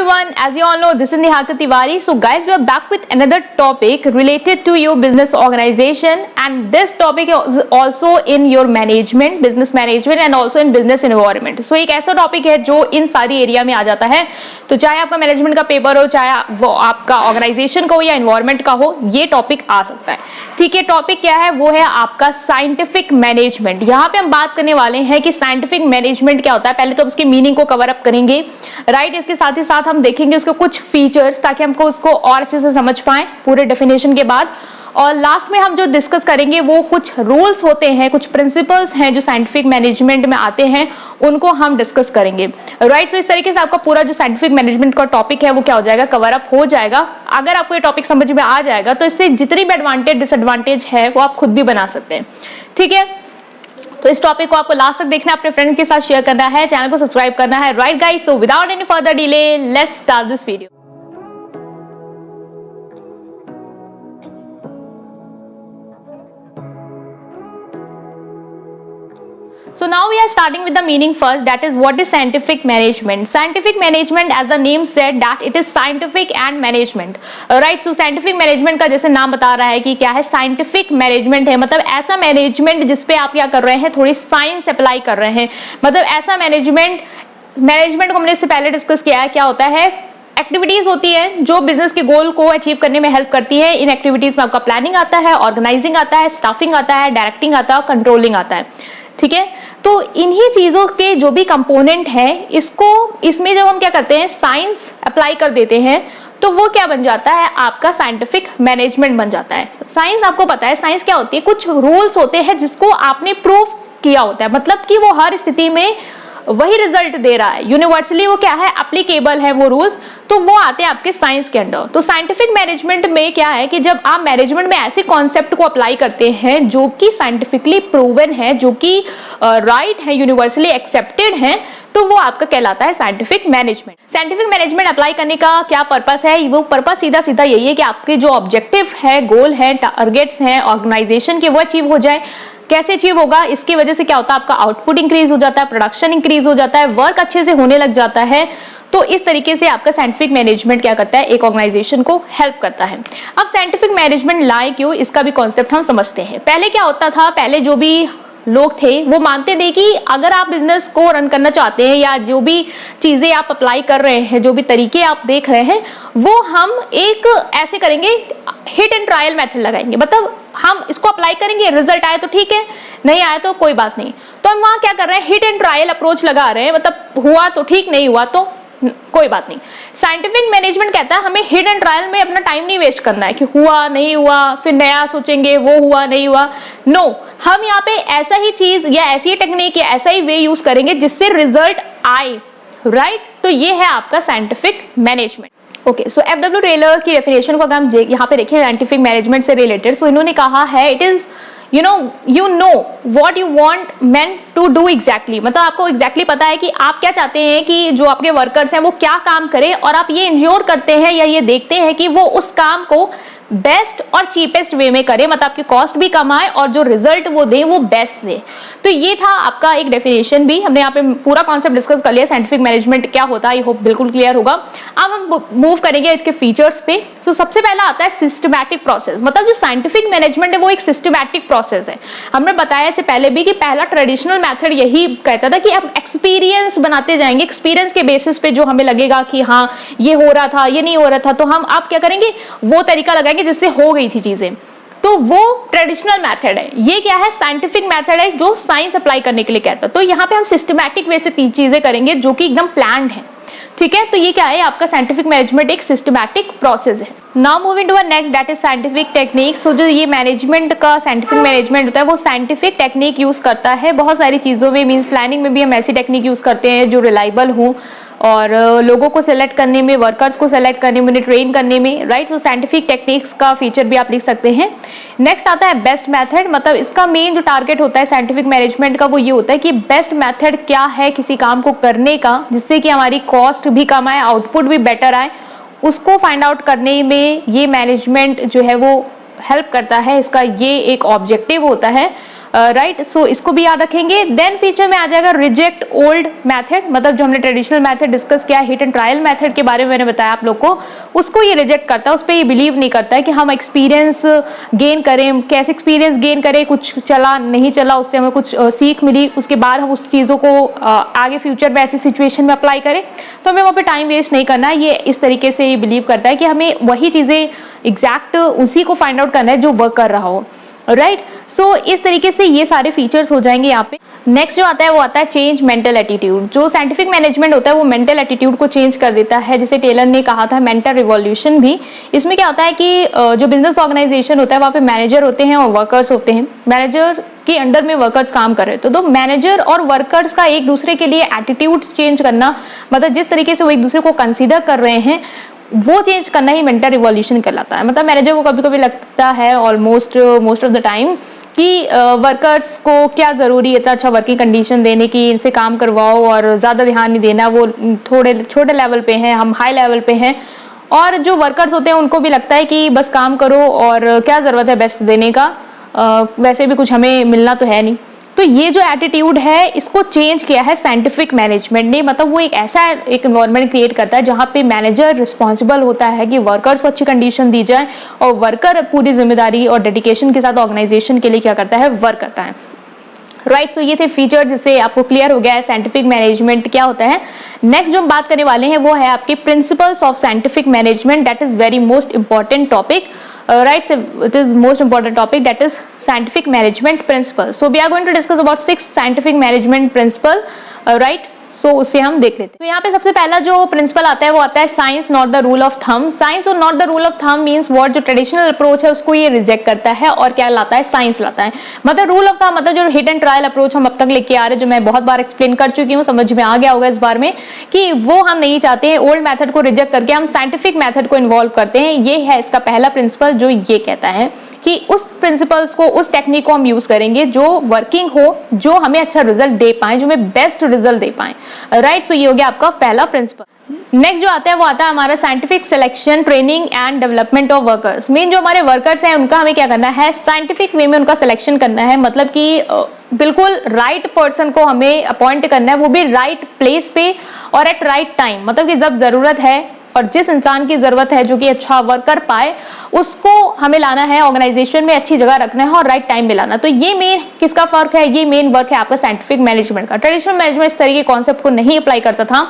everyone, as you all know, this is Neha Tiwari. So guys, we are back with another topic related to your business organization, and this topic is also in your management, business management and also in business environment. So एक ऐसा topic है जो इन सारी area में आ जाता है, तो चाहे आपका मैनेजमेंट का पेपर हो, चाहे वो आपका ऑर्गेनाइजेशन का हो या एनवायरमेंट का हो, ये टॉपिक आ सकता है। ठीक है, टॉपिक क्या है? वो है आपका साइंटिफिक मैनेजमेंट। यहाँ पे हम बात करने वाले हैं कि साइंटिफिक मैनेजमेंट क्या होता है। पहले तो उसकी मीनिंग को कवर अप करेंगे, राइट। इसके साथ ही साथ हम देखेंगे उसके कुछ फीचर्स, ताकि हमको उसको और अच्छे से समझ पाएं पूरे डेफिनेशन के बाद। और लास्ट में हम जो डिस्कस करेंगे वो कुछ रूल्स होते हैं, कुछ प्रिंसिपल्स हैं जो साइंटिफिक मैनेजमेंट में आते हैं, उनको हम डिस्कस करेंगे, राइट। सो इस तरीके से आपका पूरा जो साइंटिफिक मैनेजमेंट का टॉपिक है वो क्या हो जाएगा, कवर अप हो जाएगा। अगर आपको ये टॉपिक समझ में आ जाएगा तो इससे जितनी भी एडवांटेज डिसएडवांटेज है वो आप खुद भी बना सकते हैं। ठीक है, तो इस टॉपिक को आपको लास्ट तक देखना है, अपने फ्रेंड के साथ शेयर करना है, चैनल को सब्सक्राइब करना है, right guys. So without any further delay, let's start this video. So now we are starting with the meaning first, that is what is scientific management. Scientific management, as the name said, that it is scientific and management, right? So scientific management का जैसे नाम बता रहा है कि क्या है, scientific management है, मतलब ऐसा मैनेजमेंट जिसपे आप क्या कर रहे हैं, थोड़ी साइंस अप्लाई कर रहे हैं। मतलब ऐसा मैनेजमेंट को हमने इससे पहले डिस्कस किया है, क्या होता है, एक्टिविटीज होती है जो बिजनेस के गोल को अचीव करने में हेल्प करती है। इन एक्टिविटीज में आपका प्लानिंग आता है, ऑर्गेनाइजिंग आता है, स्टाफिंग आता है, डायरेक्टिंग आता है और कंट्रोलिंग आता है। ठीक है, तो इन्हीं चीजों के जो भी कंपोनेंट है, इसमें जब हम क्या करते हैं, साइंस अप्लाई कर देते हैं, तो वो क्या बन जाता है, आपका साइंटिफिक मैनेजमेंट बन जाता है। साइंस, आपको पता है साइंस क्या होती है, कुछ रूल्स होते हैं जिसको आपने प्रूव किया होता है, मतलब कि वो हर स्थिति में वही रिजल्ट दे रहा है, यूनिवर्सली वो क्या है, एप्लीकेबल है वो रूल्स, तो वो आते हैं आपके साइंस के अंडर। तो साइंटिफिक मैनेजमेंट में क्या है कि जब आप मैनेजमेंट में ऐसे कॉन्सेप्ट को अप्लाई करते हैं जो कि साइंटिफिकली प्रूवन है, जो कि राइट है, यूनिवर्सली एक्सेप्टेड है, तो वो आपका कहलाता है scientific management. Scientific management apply करने का क्या पर्पस है, वो पर्पस सीधा सीधा यही है कि आपके जो ऑब्जेक्टिव है, गोल है, टारगेट्स हैं ऑर्गेनाइजेशन के, वो अचीव हो जाए। कैसे अचीव होगा, इसकी वजह से क्या होता है, आपका आउटपुट इंक्रीज हो जाता है, प्रोडक्शन इंक्रीज हो जाता है, वर्क अच्छे से होने लग जाता है। तो इस तरीके से आपका साइंटिफिक मैनेजमेंट क्या करता है, एक ऑर्गेनाइजेशन को हेल्प करता है। अब साइंटिफिक मैनेजमेंट लाए क्यों, इसका भी कॉन्सेप्ट हम समझते हैं। पहले क्या होता था, पहले जो भी लोग थे वो मानते थे कि अगर आप बिजनेस को रन करना चाहते हैं या जो भी चीजें आप अप्लाई कर रहे हैं, जो भी तरीके आप देख रहे हैं, वो हम एक ऐसे करेंगे, हिट एंड ट्रायल मेथड लगाएंगे। मतलब हम इसको अप्लाई करेंगे, रिजल्ट आए तो ठीक है, नहीं आए तो कोई बात नहीं। तो हम वहां क्या कर रहे हैं, हिट एंड ट्रायल अप्रोच लगा रहे हैं, मतलब हुआ तो ठीक, नहीं हुआ तो कोई बात नहीं। साइंटिफिक मैनेजमेंट कहता है हमें हिट एंड ट्रायल में अपना टाइम नहीं वेस्ट करना है कि हुआ नहीं हुआ फिर नया सोचेंगे, वो हुआ नहीं हुआ। नो, हम यहाँ पे ऐसा ही चीज या ऐसी ही टेक्निक या ऐसा ही वे यूज करेंगे जिससे रिजल्ट आए, राइट। तो ये है आपका साइंटिफिक मैनेजमेंट। ओके, सो एफडब्ल्यू टेलर की डेफिनेशन को अगर हम यहाँ पे देखें साइंटिफिक मैनेजमेंट से रिलेटेड, सो इन्होंने कहा है it is you know what you want men to do exactly, मतलब आपको exactly पता है कि आप क्या चाहते हैं कि जो आपके वर्कर्स हैं वो क्या काम करें, और आप ये इंश्योर करते हैं या ये देखते हैं कि वो उस काम को बेस्ट और चीपेस्ट वे में करे, मतलब आपकी कॉस्ट भी कम आए और जो रिजल्ट वो दे वो बेस्ट दे। तो ये था आपका एक डेफिनेशन भी, हमने यहाँ पे पूरा कॉन्सेप्ट डिस्कस कर लिया साइंटिफिक मैनेजमेंट क्या होता है, आई होप बिल्कुल क्लियर होगा। अब हम मूव करेंगे इसके फीचर्स पे। तो सबसे पहला आता है सिस्टमैटिक प्रोसेस, मतलब जो साइंटिफिक मैनेजमेंट है वो एक सिस्टमैटिक प्रोसेस है। हमने बताया इससे पहले भी कि पहला ट्रेडिशनल मेथड यही कहता था कि आप एक्सपीरियंस बनाते जाएंगे, एक्सपीरियंस के बेसिस पे जो हमें लगेगा कि हाँ ये हो रहा था, ये नहीं हो रहा था, तो हम आप क्या करेंगे, वो तरीका लगाएंगे जिससे हो गई थी चीजें। तो वो ट्रेडिशनल मेथड है। ये क्या है, साइंटिफिक मेथड है जो साइंस अप्लाई करने के लिए कहता है। तो यहाँ पे हम सिस्टमैटिक वे से तीन चीजें करेंगे जो कि एकदम प्लान्ड है। ठीक है, तो ये क्या है, आपका साइंटिफिक मैनेजमेंट एक सिस्टमैटिक प्रोसेस है। Now moving to next, that is scientific technique. So जो ये मैनेजमेंट का साइंटिफिक मैनेजमेंट होता है वो साइंटिफिक टेक्निक यूज करता है बहुत सारी चीजों में, मींस प्लानिंग में भी हम ऐसी टेक्निक यूज करते हैं जो रिलायबल हो, और लोगों को सेलेक्ट करने में, वर्कर्स को सेलेक्ट करने में, उन्हें ट्रेन करने में, राइट। तो साइंटिफिक टेक्निक्स का फीचर भी आप लिख सकते हैं। नेक्स्ट आता है बेस्ट मेथड, मतलब इसका मेन जो टारगेट होता है साइंटिफिक मैनेजमेंट का वो ये होता है कि बेस्ट मेथड क्या है किसी काम को करने का, जिससे कि हमारी कॉस्ट भी कम आए, आउटपुट भी बेटर आए, उसको फाइंड आउट करने में ये मैनेजमेंट जो है वो हेल्प करता है। इसका ये एक ऑब्जेक्टिव होता है। राइट। सो इसको भी याद रखेंगे। देन फीचर में आ जाएगा रिजेक्ट ओल्ड मेथड, मतलब जो हमने ट्रेडिशनल मेथड डिस्कस किया, हिट एंड ट्रायल मेथड के बारे में मैंने बताया आप लोग को, उसको ये रिजेक्ट करता है, उस पर ये बिलीव नहीं करता है कि हम एक्सपीरियंस गेन करें। कैसे एक्सपीरियंस गेन करें, कुछ चला नहीं चला उससे हमें कुछ सीख मिली, उसके बाद हम उस चीज़ों को आगे फ्यूचर में ऐसी सिचुएशन में अप्लाई करें, तो हमें वहाँ पे टाइम वेस्ट नहीं करना है। ये इस तरीके से ये बिलीव करता है कि हमें वही चीज़ें एग्जैक्ट उसी को फाइंड आउट करना है जो वर्क कर रहा हो, राइट। सो इस तरीके से ये सारे फीचर्स हो जाएंगे यहाँ पे। नेक्स्ट जो आता है वो आता है चेंज मेंटल एटीट्यूड। जो साइंटिफिक मैनेजमेंट होता है वो मेंटल एटीट्यूड को चेंज कर देता है, जैसे टेलर ने कहा था मेंटल रिवॉल्यूशन भी। इसमें क्या होता है कि जो बिजनेस ऑर्गेनाइजेशन होता है वहाँ पे मैनेजर होते हैं और वर्कर्स होते हैं। मैनेजर के अंडर में वर्कर्स काम कर रहे हैं, तो मैनेजर और वर्कर्स का एक दूसरे के लिए एटीट्यूड चेंज करना, मतलब जिस तरीके से वो एक दूसरे को कंसीडर कर रहे हैं वो चेंज करना ही मेंटल रिवॉल्यूशन कहलाता है। मतलब मैनेजर को कभी कभी लगता है मोस्ट ऑफ द टाइम कि वर्कर्स को क्या ज़रूरी है इतना अच्छा वर्किंग कंडीशन देने की, इनसे काम करवाओ और ज़्यादा ध्यान नहीं देना, वो थोड़े छोटे लेवल पे हैं, हम हाई लेवल पे हैं। और जो वर्कर्स होते हैं उनको भी लगता है कि बस काम करो और क्या ज़रूरत है बेस्ट देने का, वैसे भी कुछ हमें मिलना तो है नहीं। तो ये जो एटीट्यूड है इसको चेंज किया है साइंटिफिक मैनेजमेंट ने। मतलब वो एक ऐसा एक एनवायरनमेंट क्रिएट करता है जहाँ पे मैनेजर रिस्पॉन्सिबल होता है कि वर्कर्स को अच्छी कंडीशन दी जाए और वर्कर पूरी जिम्मेदारी और डेडिकेशन के साथ ऑर्गेनाइजेशन के लिए क्या करता है, वर्क करता है, राइट। तो ये थे फीचर जिससे आपको क्लियर हो गया है साइंटिफिक मैनेजमेंट क्या होता है। नेक्स्ट जो हम बात करने वाले हैं वो है आपके principles of scientific management. That is very most important topic, right, so it is most important topic, that is scientific management principles. So we are going to discuss about 6 scientific management principle, right. सो उसे हम देख लेते हैं। तो यहाँ पे सबसे पहला जो प्रिंसिपल आता है वो आता है science not the rule of thumb. Science और not the rule of thumb means what, जो ट्रेडिशनल अप्रोच है उसको ये रिजेक्ट करता है और क्या लाता है, साइंस लाता है। मतलब रूल ऑफ थंब मतलब जो हिट एंड ट्रायल अप्रोच हम अब तक लेके आ रहे हैं, जो मैं बहुत बार एक्सप्लेन कर चुकी हूँ, समझ में आ गया होगा इस बार में, कि वो हम नहीं चाहते हैं। ओल्ड मेथड को रिजेक्ट करके हम साइंटिफिक मेथड को इन्वॉल्व करते हैं। ये है इसका पहला प्रिंसिपल जो ये कहता है कि उस प्रिंसिपल्स को, उस टेक्निक को हम यूज करेंगे जो वर्किंग हो, जो हमें अच्छा रिजल्ट दे पाए, जो हमें बेस्ट रिजल्ट दे पाए, राइट। सो ये हो गया आपका पहला प्रिंसिपल। नेक्स्ट जो आता है वो आता है हमारा scientific selection, training and development of workers. Main जो हमारे वर्कर्स हैं उनका हमें क्या करना है, साइंटिफिक वे में उनका सिलेक्शन करना है। मतलब कि बिल्कुल राइट पर्सन को हमें अपॉइंट करना है, वो भी राइट प्लेस पे और एट राइट टाइम। मतलब कि जब जरूरत है और जिस इंसान की जरूरत है जो कि अच्छा वर्क कर पाए, उसको हमें लाना है ऑर्गेनाइजेशन में, अच्छी जगह रखना है और राइट टाइम में लाना। तो ये मेन किसका फर्क है, ये मेन वर्क है आपका साइंटिफिक मैनेजमेंट का। ट्रेडिशनल मैनेजमेंट इस तरीके के कॉन्सेप्ट को नहीं अप्लाई करता था,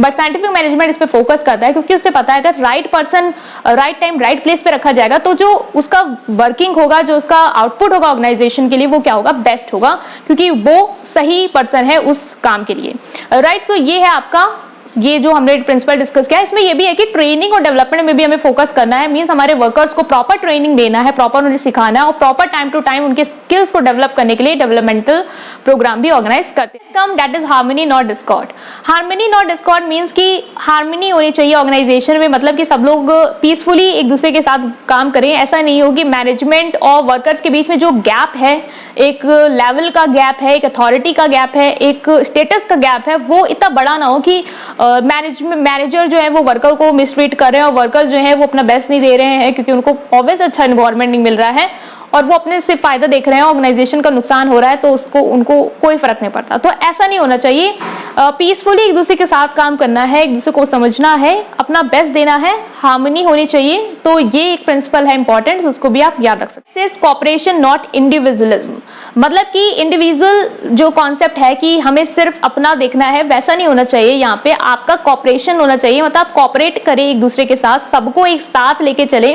बट साइंटिफिक मैनेजमेंट इस पे फोकस करता है, क्योंकि उससे पता है अगर right person right time right place पे रखा जाएगा तो जो उसका वर्किंग होगा, जो उसका आउटपुट होगा ऑर्गेनाइजेशन के लिए, वो क्या होगा, बेस्ट होगा, क्योंकि वो सही पर्सन है उस काम के लिए, राइट। सो ये है आपका, ये जो हमने प्रिंसिपल डिस्कस किया, इसमें ये भी है कि ट्रेनिंग और डेवलपमेंट में भी हमें फोकस करना है। मींस हमारे वर्कर्स को प्रॉपर ट्रेनिंग देना है, प्रॉपर उन्हें सिखाना है और प्रॉपर टाइम टू टाइम उनके स्किल्स को डेवलप करने के लिए डेवलपमेंटल प्रोग्राम भी ऑर्गेनाइज करते हैं। That is harmony not Discord. Harmony not Discord means कि हार्मनी होनी चाहिए ऑर्गेनाइजेशन में, मतलब कि सब लोग पीसफुली एक दूसरे के साथ काम करें। ऐसा नहीं हो कि मैनेजमेंट और वर्कर्स के बीच में जो गैप है, एक लेवल का गैप है, एक अथॉरिटी का गैप है, एक स्टेटस का गैप है, वो इतना बड़ा ना हो कि मैनेजर जो है वो वर्कर को मिसट्रीट कर रहे हैं और वर्कर जो है वो अपना बेस्ट नहीं दे रहे हैं, क्योंकि उनको ऑब्वियस अच्छा एनवायरनमेंट नहीं मिल रहा है और वो अपने से फायदा देख रहे हैं, ऑर्गेनाइजेशन का नुकसान हो रहा है, तो उसको उनको कोई फर्क नहीं पड़ता। तो ऐसा नहीं होना चाहिए। पीसफुली एक दूसरे के साथ काम करना है, एक दूसरे को समझना है, अपना बेस्ट देना है, हार्मनी होनी चाहिए। तो ये एक प्रिंसिपल है इंपॉर्टेंट, उसको भी आप याद रख सकते हैं। कॉपरेशन नॉट इंडिविजुअलिज्म, मतलब कि इंडिविजुअल जो कॉन्सेप्ट है कि हमें सिर्फ अपना देखना है, वैसा नहीं होना चाहिए। यहाँ पे आपका कॉपरेशन होना चाहिए, मतलब आप कॉपरेट करें एक दूसरे के साथ, सबको एक साथ लेके चले,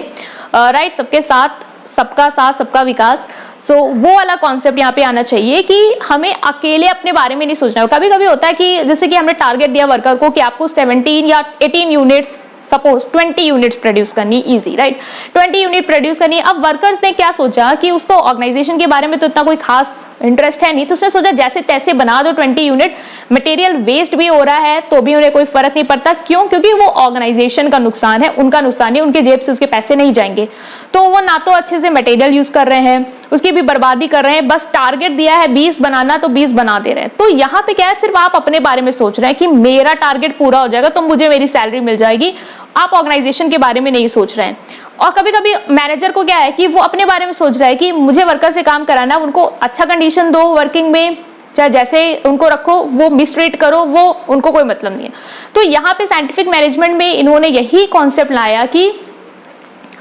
राइट, सबके साथ, सबका साथ सबका विकास। सो वो वाला कॉन्सेप्ट यहाँ पे आना चाहिए कि हमें अकेले अपने बारे में नहीं सोचना है। कभी कभी होता है कि जैसे कि हमने टारगेट दिया वर्कर को कि आपको 17 या 18 यूनिट्स, सपोज 20 यूनिट्स प्रोड्यूस करनी, इजी, राइट, 20 यूनिट प्रोड्यूस करनी। अब वर्कर्स ने क्या सोचा कि उसको ऑर्गेनाइजेशन के बारे में तो इतना कोई खास इंटरेस्ट है नहीं, तो उसने सोचा जैसे तैसे बना दो 20 यूनिट, मटेरियल वेस्ट भी हो रहा है तो भी उन्हें कोई फर्क नहीं पड़ता। क्यों? क्योंकि वो ऑर्गेनाइजेशन का नुकसान है, उनका नुकसान है, उनके जेब से उसके पैसे नहीं जाएंगे। तो वो ना तो अच्छे से मटेरियल यूज कर रहे हैं, उसकी भी बर्बादी कर रहे हैं, बस टारगेट दिया है 20 बनाना तो 20 बना दे रहे हैं। तो यहाँ पे क्या है, सिर्फ आप अपने बारे में सोच रहे हैं कि मेरा टारगेट पूरा हो जाएगा तो मुझे मेरी सैलरी मिल जाएगी, आप ऑर्गेनाइजेशन के बारे में नहीं सोच रहे हैं। और कभी कभी मैनेजर को क्या है कि वो अपने बारे में सोच रहा है कि मुझे वर्कर से काम कराना, उनको अच्छा कंडीशन दो वर्किंग में, चाहे जैसे उनको रखो, वो मिसट्रीट करो, वो उनको कोई मतलब नहीं है। तो यहाँ पे साइंटिफिक मैनेजमेंट में इन्होंने यही कॉन्सेप्ट लाया कि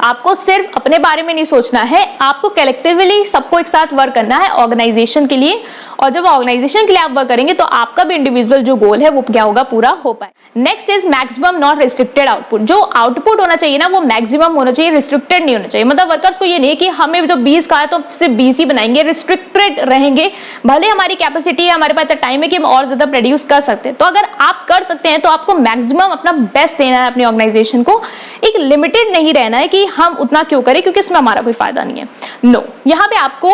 आपको सिर्फ अपने बारे में नहीं सोचना है, आपको कलेक्टिवली सबको एक साथ वर्क करना है ऑर्गेनाइजेशन के लिए, और जब ऑर्गेनाइजेशन के लिए आप वर्क करेंगे तो आपका भी इंडिविजुअल जो गोल है वो क्या होगा, पूरा हो पाए। Next is maximum not restricted output. जो आउटपुट होना चाहिए ना वो मैक्सिमम होना चाहिए, रिस्ट्रिक्टेड नहीं होना चाहिए। मतलब वर्कर्स को ये नहीं कि हमें जो 20 का है तो सिर्फ 20 ही बनाएंगे, रिस्ट्रिक्टेड रहेंगे। भले हमारी कैपेसिटी है, हमारे पास इतना टाइम है कि हम और ज्यादा प्रोड्यूस कर सकते हैं, तो अगर आप कर सकते हैं तो आपको मैक्सिमम अपना बेस्ट देना है अपनी ऑर्गेनाइजेशन को। एक लिमिटेड नहीं रहना है कि हम उतना क्यों करें क्योंकि इसमें हमारा कोई फायदा नहीं है। नो, यहाँ पे आपको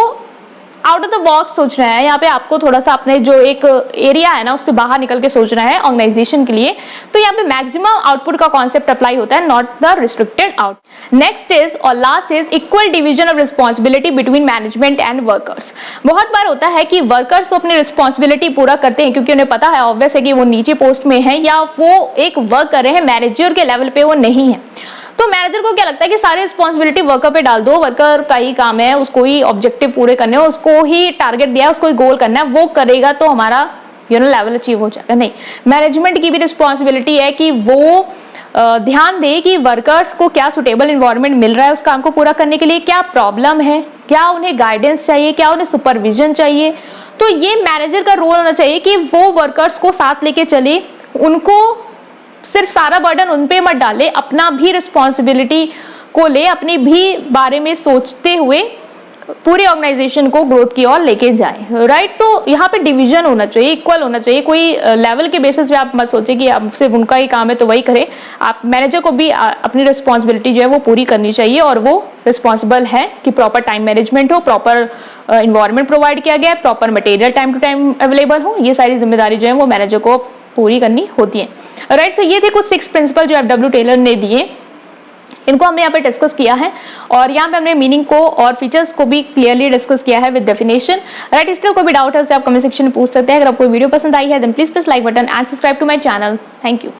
आउट ऑफ द बॉक्स सोचना है। यहाँ पे आपको थोड़ा सा अपने जो एक एरिया है ना उससे बाहर निकल के सोचना है ऑर्गेनाइजेशन के लिए। तो यहाँ पे मैक्सिमम आउटपुट का कॉन्सेप्ट अप्लाई होता है, not the restricted out. Next is और last is equal division of responsibility between management and workers. बहुत बार होता है कि वर्कर्स तो अपनी रिस्पॉन्सिबिलिटी पूरा करते हैं क्योंकि उन्हें पता है ऑब्वियस है कि वो नीचे पोस्ट में है या वो एक वर्क कर रहे हैं, मैनेजर के लेवल पे वो नहीं है। तो मैनेजर को क्या लगता है कि सारी रिस्पॉन्सिबिलिटी वर्कर पे डाल दो, वर्कर का ही काम है, उसको ही ऑब्जेक्टिव पूरे करने हैं, उसको ही टारगेट दिया है, उसको ही गोल करना है, वो करेगा तो हमारा लेवल अचीव हो जाएगा। नहीं, मैनेजमेंट की भी रिस्पॉन्सिबिलिटी है कि वो ध्यान दे कि वर्कर्स को क्या सुटेबल इन्वायरमेंट मिल रहा है उस काम को पूरा करने के लिए, क्या प्रॉब्लम है, क्या उन्हें गाइडेंस चाहिए, क्या उन्हें सुपरविजन चाहिए। तो ये मैनेजर का रोल होना चाहिए कि वो वर्कर्स को साथ लेके चले, उनको सिर्फ सारा बर्डन उन पे मत डाले, अपना भी रिस्पॉन्सिबिलिटी को ले, अपने भी बारे में सोचते हुए पूरी ऑर्गेनाइजेशन को ग्रोथ की ओर लेके जाए। राइट, तो यहाँ पे डिवीजन होना चाहिए, इक्वल होना चाहिए। कोई लेवल के बेसिस पे आप मत सोचे कि अब सिर्फ उनका ही काम है तो वही करे। आप मैनेजर को भी अपनी रिस्पॉन्सिबिलिटी जो है वो पूरी करनी चाहिए और वो रिस्पॉन्सिबल है कि प्रॉपर टाइम मैनेजमेंट हो, प्रॉपर इन्वायरमेंट प्रोवाइड किया गया है, proper material time to time available हो। ये सारी जिम्मेदारी जो है वो मैनेजर को पूरी करनी होती है। राइट, तो ये थे कुछ 6 प्रिंसिपल जो एफडब्ल्यू टेलर ने दिए, इनको हमने यहाँ पे डिस्कस किया है और यहाँ पे हमने मीनिंग को और फीचर्स को भी क्लियरली डिस्कस किया है विद डेफिनेशन। राइट, स्टिल कोई भी डाउट है उसे आप कमेंट सेक्शन में पूछ सकते हैं। अगर आपको वीडियो पसंद आई है then please press like button and subscribe to my channel. Thank you.